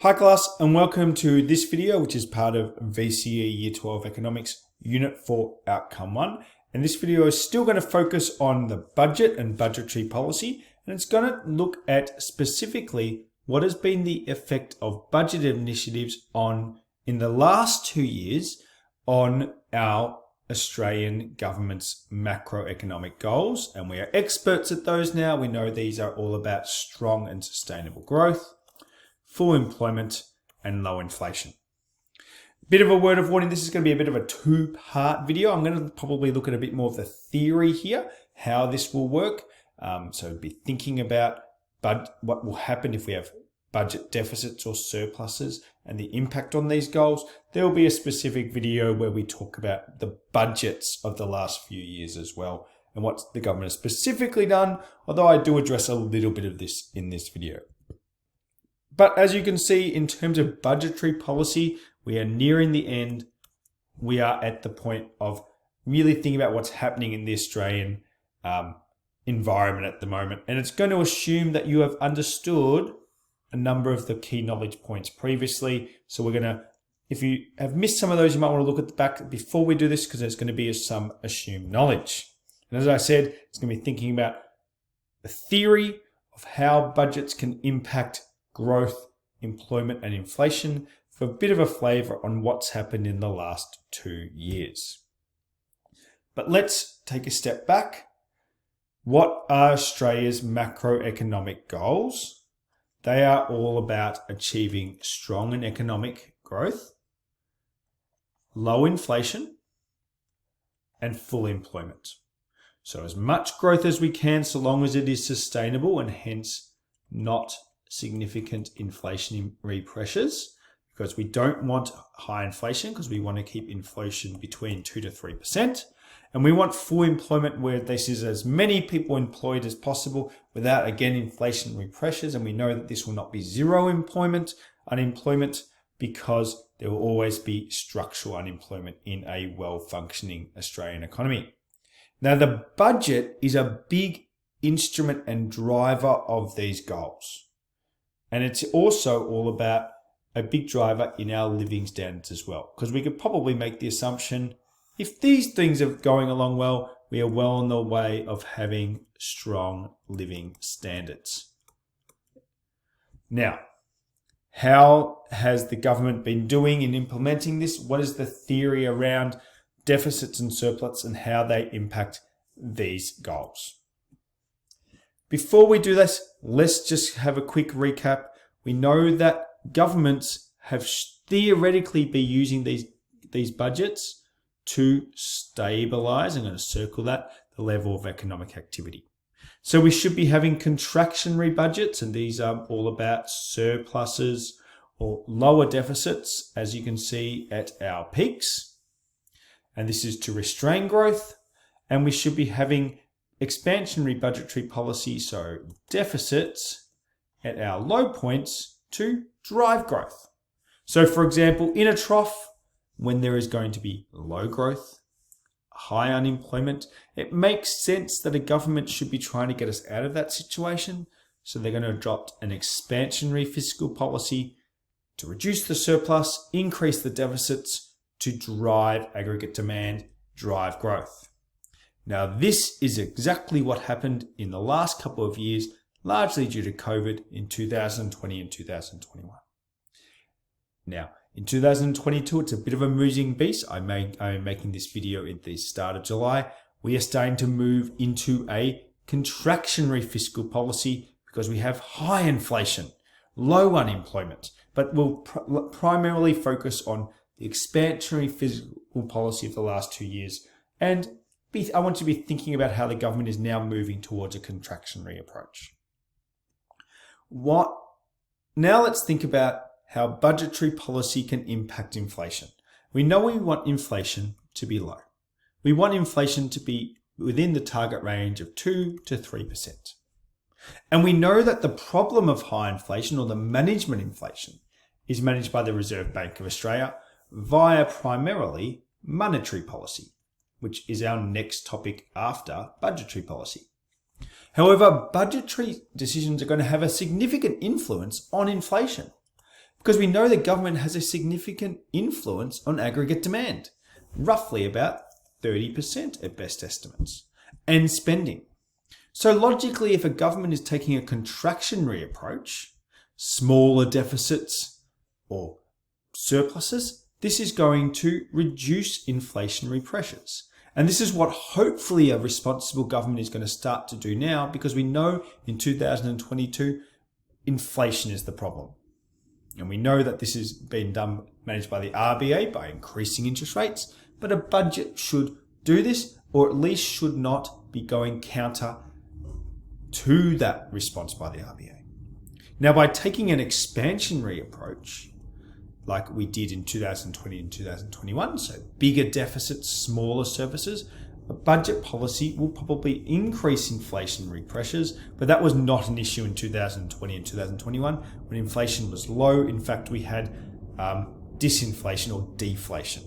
Hi class, and welcome to this video, which is part of VCE Year 12 Economics Unit 4 Outcome 1. And this video is still going to focus on the budget and budgetary policy, and it's going to look at specifically what has been the effect of budget initiatives in the last 2 years on our Australian government's macroeconomic goals. And we are experts at those now. We know these are all about strong and sustainable growth, full employment, and low inflation. Bit of a word of warning, this is going to be a bit of a two-part video. I'm going to probably look at a bit more of the theory here, how this will work. So be thinking about what will happen if we have budget deficits or surpluses and the impact on these goals. There will be a specific video where we talk about the budgets of the last few years as well and what the government has specifically done, although I do address a little bit of this in this video. But as you can see, in terms of budgetary policy, we are nearing the end. We are at the point of really thinking about what's happening in the Australian environment at the moment. And it's going to assume that you have understood a number of the key knowledge points previously. So we're going to, if you have missed some of those, you might want to look at the back before we do this, because there's going to be some assumed knowledge. And as I said, it's going to be thinking about the theory of how budgets can impact growth, employment, and inflation for a bit of a flavour on what's happened in the last 2 years. But let's take a step back. What are Australia's macroeconomic goals? They are all about achieving strong and economic growth, low inflation, and full employment. So as much growth as we can, so long as it is sustainable and hence not significant inflationary pressures, because we don't want high inflation, because we want to keep inflation between 2 to 3%. And we want full employment, where this is as many people employed as possible without, again, inflationary pressures. And we know that this will not be zero unemployment, because there will always be structural unemployment in a well-functioning Australian economy. Now, the budget is a big instrument and driver of these goals. And it's also all about a big driver in our living standards as well. Because we could probably make the assumption, if these things are going along well, we are well on the way of having strong living standards. Now, how has the government been doing in implementing this? What is the theory around deficits and surplus and how they impact these goals? Before we do this, let's just have a quick recap. We know that governments have theoretically been using these budgets to stabilize, I'm going to circle that, the level of economic activity. So we should be having contractionary budgets, and these are all about surpluses or lower deficits, as you can see at our peaks. And this is to restrain growth. And we should be having expansionary budgetary policy, so deficits at our low points to drive growth. So for example, in a trough, when there is going to be low growth, high unemployment, it makes sense that a government should be trying to get us out of that situation. So they're going to adopt an expansionary fiscal policy to reduce the surplus, increase the deficits, to drive aggregate demand, drive growth. Now, this is exactly what happened in the last couple of years, largely due to COVID in 2020 and 2021. Now, in 2022, it's a bit of a moving beast. I'm making this video at the start of July. We are starting to move into a contractionary fiscal policy because we have high inflation, low unemployment, but we'll primarily focus on the expansionary fiscal policy of the last 2 years. And I want you to be thinking about how the government is now moving towards a contractionary approach. Now let's think about how budgetary policy can impact inflation. We know we want inflation to be low. We want inflation to be within the target range of 2 to 3%. And we know that the problem of high inflation, or the management inflation, is managed by the Reserve Bank of Australia via primarily monetary policy, which is our next topic after budgetary policy. However, budgetary decisions are going to have a significant influence on inflation. Because we know the government has a significant influence on aggregate demand, roughly about 30% at best estimates, and spending. So logically, if a government is taking a contractionary approach, smaller deficits or surpluses, this is going to reduce inflationary pressures. And this is what hopefully a responsible government is going to start to do now, because we know in 2022, inflation is the problem. And we know that this has been managed by the RBA by increasing interest rates, but a budget should do this, or at least should not be going counter to that response by the RBA. Now, by taking an expansionary approach, like we did in 2020 and 2021, so bigger deficits, smaller surpluses, a budget policy will probably increase inflationary pressures, but that was not an issue in 2020 and 2021 when inflation was low. In fact, we had disinflation or deflation.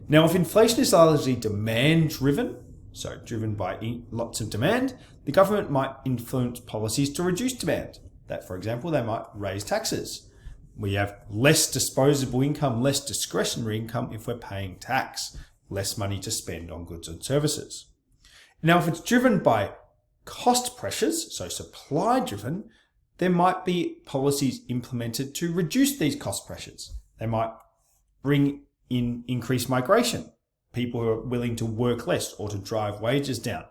Now, if inflation is largely demand-driven, so driven by lots of demand, the government might influence policies to reduce demand. That, for example, they might raise taxes. We have less disposable income, less discretionary income if we're paying tax, less money to spend on goods and services. Now, if it's driven by cost pressures, so supply-driven, there might be policies implemented to reduce these cost pressures. They might bring in increased migration, people who are willing to work less or to drive wages down,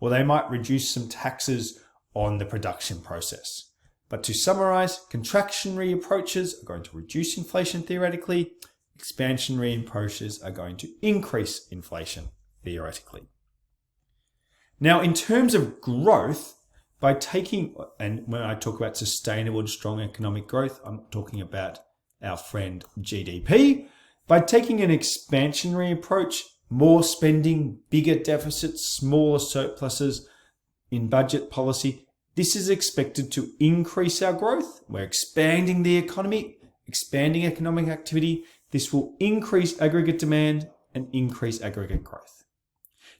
or they might reduce some taxes on the production process. But to summarize, contractionary approaches are going to reduce inflation theoretically, expansionary approaches are going to increase inflation theoretically. Now, in terms of growth, by taking, and when I talk about sustainable and strong economic growth, I'm talking about our friend GDP. By taking an expansionary approach, more spending, bigger deficits, smaller surpluses in budget policy, this is expected to increase our growth. We're expanding the economy, expanding economic activity. This will increase aggregate demand and increase aggregate growth.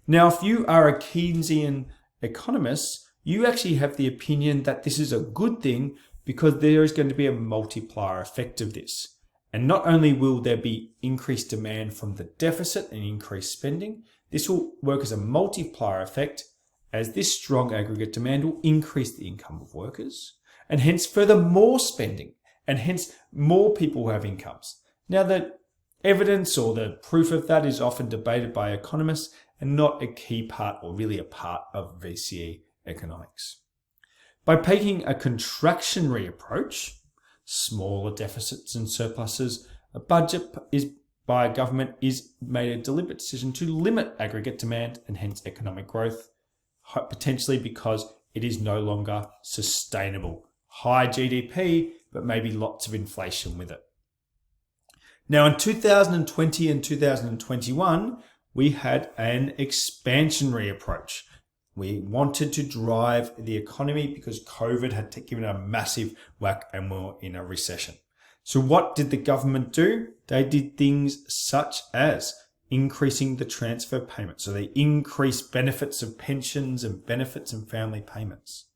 Now, if you are a Keynesian economist, you actually have the opinion that this is a good thing because there is going to be a multiplier effect of this. And not only will there be increased demand from the deficit and increased spending, this will work as a multiplier effect, as this strong aggregate demand will increase the income of workers, and hence further more spending, and hence more people who have incomes. Now, the evidence or the proof of that is often debated by economists and not a key part or really a part of VCE Economics. By taking a contractionary approach, smaller deficits and surpluses, a budget by a government is made a deliberate decision to limit aggregate demand and hence economic growth, potentially because it is no longer sustainable. High GDP, but maybe lots of inflation with it. Now, in 2020 and 2021, we had an expansionary approach. We wanted to drive the economy because COVID had given a massive whack and we're in a recession. So what did the government do? They did things such as increasing the transfer payment. So they increased benefits of pensions and benefits and family payments.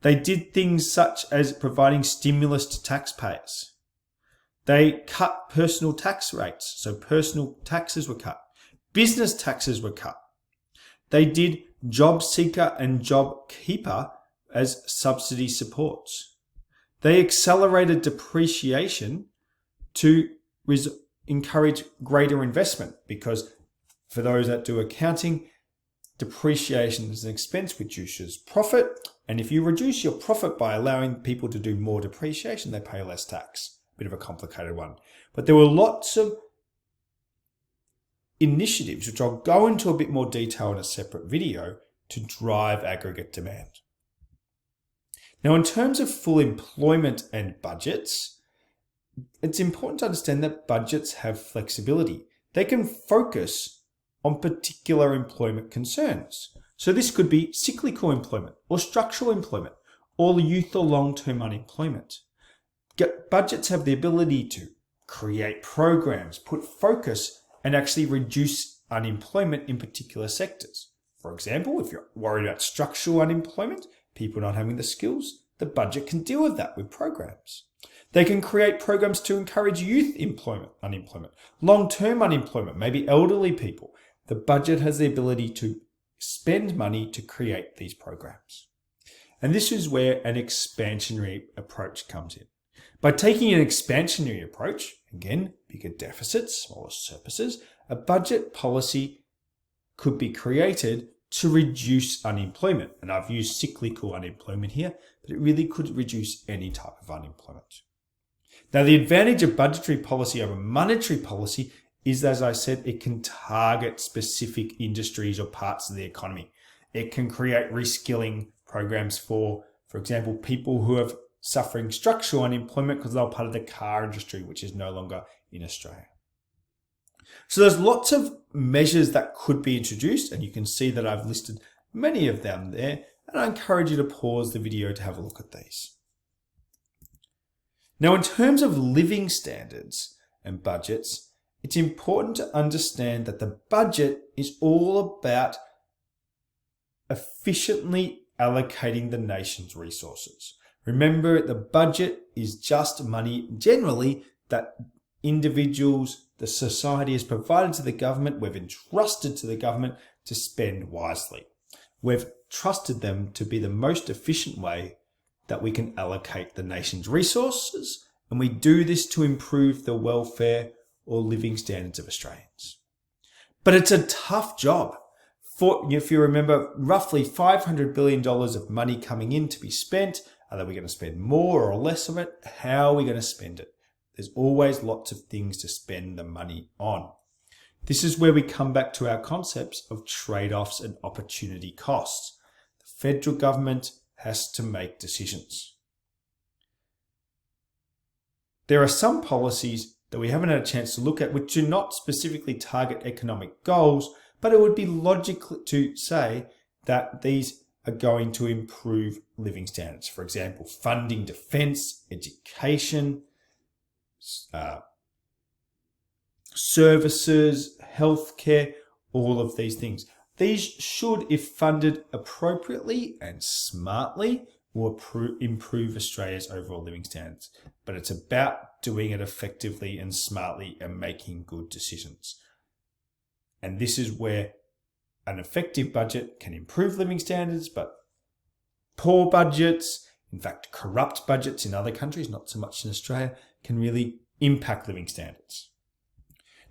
They did things such as providing stimulus to taxpayers. They cut personal tax rates. So personal taxes were cut. Business taxes were cut. They did job seeker and job keeper as subsidy supports. They accelerated depreciation to encourage greater investment, because for those that do accounting, depreciation is an expense which reduces profit. And if you reduce your profit by allowing people to do more depreciation, they pay less tax. Bit of a complicated one. But there were lots of initiatives, which I'll go into a bit more detail in a separate video, to drive aggregate demand. Now, in terms of full employment and budgets, it's important to understand that budgets have flexibility. They can focus on particular employment concerns. So this could be cyclical employment or structural employment or youth or long-term unemployment. Budgets have the ability to create programs, put focus, and actually reduce unemployment in particular sectors. For example, if you're worried about structural unemployment, people not having the skills, the budget can deal with that with programs. They can create programs to encourage youth unemployment, long-term unemployment, maybe elderly people. The budget has the ability to spend money to create these programs. And this is where an expansionary approach comes in. By taking an expansionary approach, again, bigger deficits, smaller surpluses, a budget policy could be created to reduce unemployment. And I've used cyclical unemployment here, but it really could reduce any type of unemployment. Now, the advantage of budgetary policy over monetary policy is, as I said, it can target specific industries or parts of the economy. It can create reskilling programs for example, people who are suffering structural unemployment because they're part of the car industry, which is no longer in Australia. So there's lots of measures that could be introduced, and you can see that I've listed many of them there, and I encourage you to pause the video to have a look at these. Now, in terms of living standards and budgets, it's important to understand that the budget is all about efficiently allocating the nation's resources. Remember, the budget is just money generally that individuals, the society has provided to the government. We've entrusted to the government to spend wisely. We've trusted them to be the most efficient way that we can allocate the nation's resources, and we do this to improve the welfare or living standards of Australians. But it's a tough job. If you remember, roughly $500 billion of money coming in to be spent. Are we going to spend more or less of it? How are we going to spend it? There's always lots of things to spend the money on. This is where we come back to our concepts of trade-offs and opportunity costs. The federal government has to make decisions. There are some policies that we haven't had a chance to look at which do not specifically target economic goals, but it would be logical to say that these are going to improve living standards. For example, funding defence, education, services, healthcare, all of these things. These should, if funded appropriately and smartly, will improve Australia's overall living standards. But it's about doing it effectively and smartly and making good decisions. And this is where an effective budget can improve living standards, but poor budgets, in fact, corrupt budgets in other countries, not so much in Australia, can really impact living standards.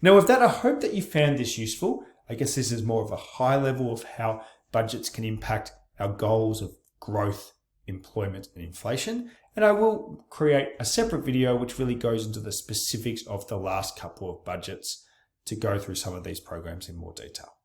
Now, with that, I hope that you found this useful. I guess this is more of a high level of how budgets can impact our goals of growth, employment, and inflation. And I will create a separate video which really goes into the specifics of the last couple of budgets to go through some of these programs in more detail.